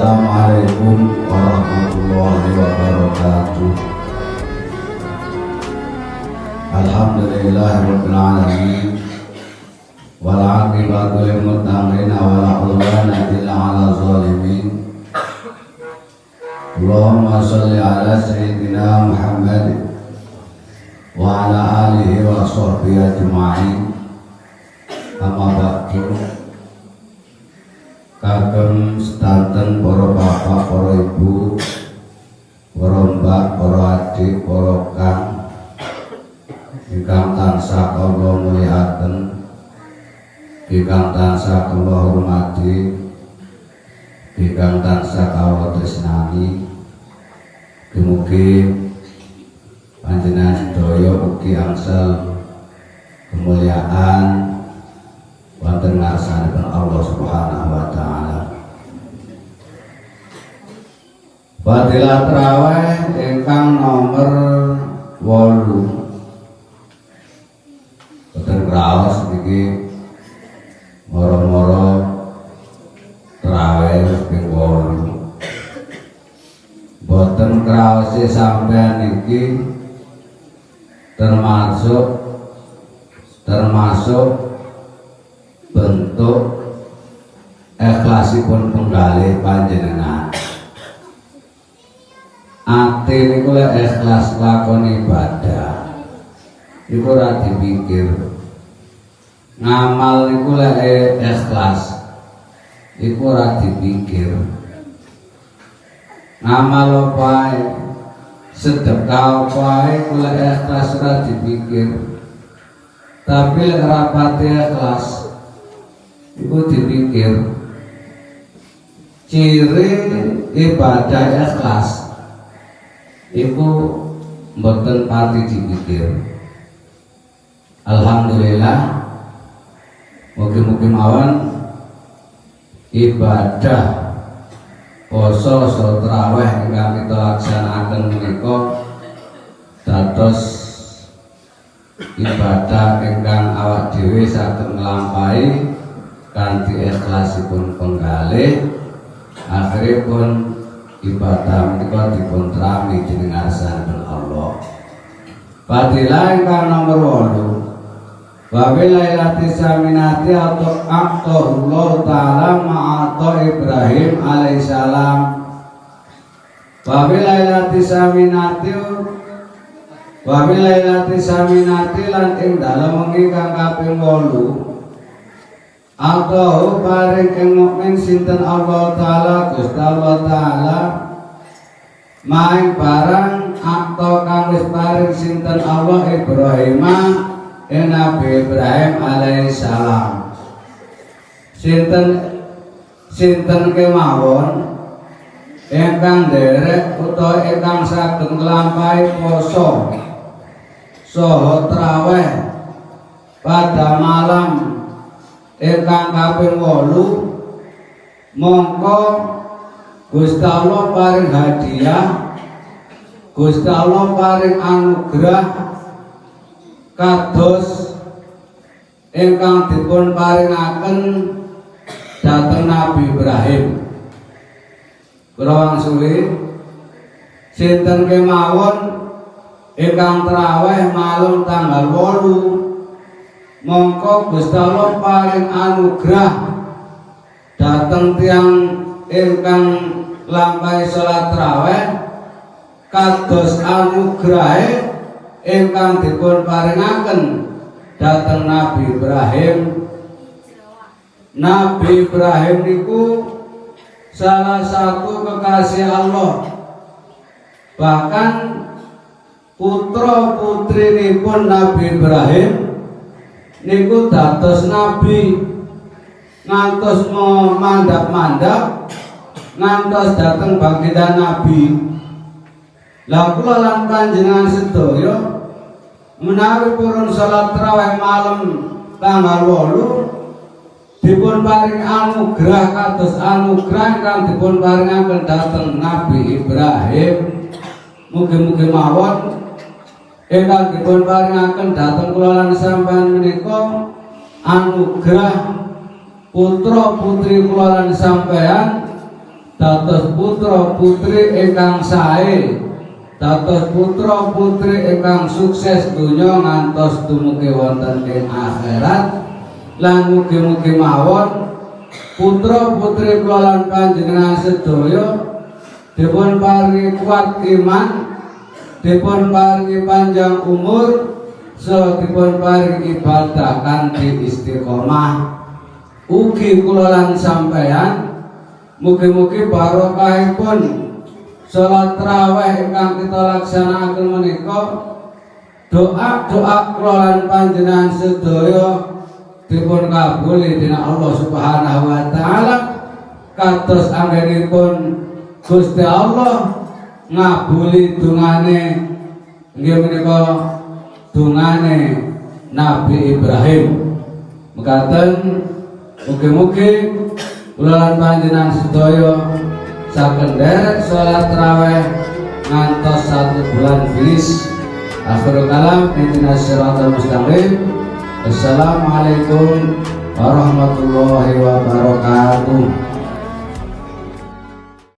Assalamualaikum warahmatullahi wabarakatuh. Alhamdulillahirabbil alamin. Wal 'aqibatu lil muttaqin wa la 'udwana illa 'alal zalimin. Allahumma shalli ala sayyidina Muhammad wa ala alihi wa sahbihi ajma'in. Amma ba'du. Kagem sedanten para bapak, para ibu, para mbak, para adik, para kang ingkang tansah kula mulyakaken, ingkang tansah kula hormati, ingkang tansah kula tresnani. Mugi panjenengan sedaya ugi angsal kemuliaan wonten ngarsanipun Allah Subhanahu wa taala. Fadilah traweh ingkang nomor 8. Boten kraos niki moro-moro traweh ping 8. Boten kraos sampeyan niki termasuk bentuk ikhlasipun penggalih panjenengan. Ati niku lek ikhlas lakon ibadah iku ora dipikir. Ngamal niku lek ikhlas iku ora dipikir. Ngamal opae, sedekah opae iku lek ikhlas ora dipikir. Tapi lek rapati ikhlas iku dipikir. Ciri ibadah ikhlas iku mboten pati dipikir. Alhamdulillah, mugi-mugi mawon ibadah poso traweh ingkang kita laksanakaken menika dados ibadah ingkang awak dhewe saged nglampahi kanthi ikhlasipun penggalih. Akhiripun ibadah menika dipun trami dening ngarsanipun Allah. Fadilah ingkang nomor 8. Wa bilailati saminati atau Allah taala ma'ata Ibrahim alaihissalam. Wa bilailati saminati lan ing dalem wengi kang kaping 8. Atau paring ing mukmin sinten Allah taala, Gusti Allah taala maing barang atau kang wis paring sinten Allah Ibrahim Nabi Ibrahim alaihissalam. Sinten kemawon ingkang nderek utawa ingkang saged nglampahi poso saha traweh pada malam ingkang kaping 8, mongko Gusti Allah paring hadiah, Gusti Allah paring anugerah kados ingkang dipun paringaken dhateng Nabi Ibrahim. Kula wangsuli sinten kemawon ingkang traweh malam tanggal 8, mongko Gusti Allah paring anugerah dhateng tiyang ingkang lampahi salat traweh kados anugrahe ingkang dipun paringaken dhateng Nabi Ibrahim. Nabi Ibrahim niku salah satu kekasih Allah. Bahkan putra putrinipun Nabi Ibrahim niku dados nabi, ngantos mandhap-mandhap ngantos dateng bangkitan nabi. Lah kula lan panjenengan sedaya menawi purun salat tarawih malam tanggal 8 dipun paring anugerah kados anugerah kang dipun paringaken dhateng Nabi Ibrahim. Mugi-mugi mawon ingkang dipun paringaken dhateng kula lan sampeyan menika anugerah putra putri kula lan sampeyan dados putra putri ingkang sae, dados putra putri ingkang sukses dunya ngantos dumugi wonten ing akhirat. Lan mugi-mugi mawon putra putri kula lan panjenengan sedaya dipun paringi kuat iman, dipun paringi panjang umur, so dipun paringi ibadah kanthi istiqomah. Ugi kula lan sampeyan mugi-mugi barokahipun salat tarawih ingkang kita laksanakaken menika, doa-doa kula lan panjenengan sedaya dipun kabuli dening Allah Subhanahu wa taala, kados anggenipun Gusti Allah ngabuli dungane inggih menika dungane Nabi Ibrahim. Mekaten mugi-mugi kula lan panjenengan sedaya saged nderek salat tarawih ngantos 1 bulan finish. Akhirul kalam, ihdinas siratal mustaqim. Assalamualaikum warahmatullahi wabarakatuh.